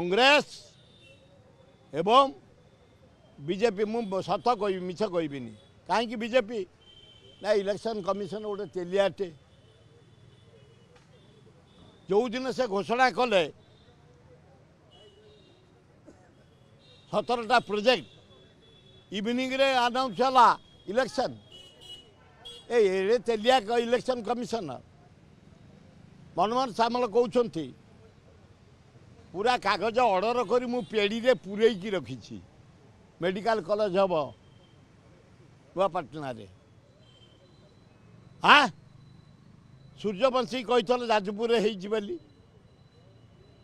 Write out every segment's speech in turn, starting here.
कांग्रेस एवं बीजेपी मु सत कह मिछ कहबिनी कहीं बीजेपी ना इलेक्शन कमिशन गोटे तेलियाटे जो दिन से घोषणा कले 17टा प्रोजेक्ट इवनिंग रे अनाउंस होला इलेक्शन ए तेलिया इलेक्शन कमिशनर मनमोहन सामल कहते पूरा कागज ऑर्डर करी मु पेड़ी रे पूरेकी रखी मेडिकल कॉलेज हम नुआपाटना रे हाँ सूर्यवंशी कही जाजपुर बोली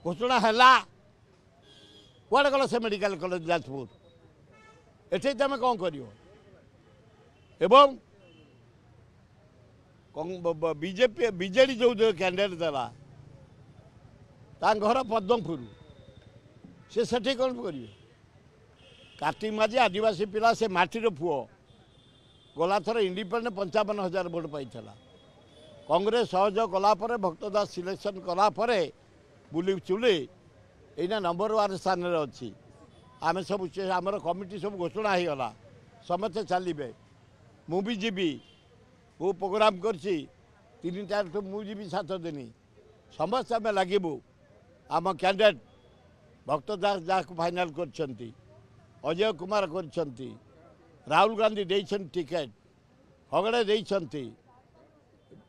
घोषणा है कौन गल से मेडिकल कॉलेज जाजपुर एठे तुम कौन कर बीजेपी बीजेडी जो कैंडिडेट देला घर पद्मपुर से कौन करेंगे कार्तिक माझी आदिवासी पिला से माटीर पुओ गला थर इंडिपेंडेंट 55,000 भोट पाई कांग्रेस सहयोग कलापर भक्तदास सिलेक्शन कलापर बुली चुली एना नंबर 1 स्थान में अच्छी आम सब आमर कमिटी सब घोषणा हो गला समस्ते चलिए मुझे जीवी वो प्रोग्राम करसी 3 तारीख मुझे 7 दिन समस्त आम लगू आम कैंडिडेट भक्तदास जहाँ फाइनाल कर अजय कुमार कर राहुल गांधी देइछन टिकेट हगड़े देइछन्ति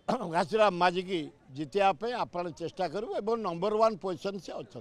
घासीराम माझी की जितिया आप चेष्टा करूँ नंबर 1 पोजिशन से अच्छा।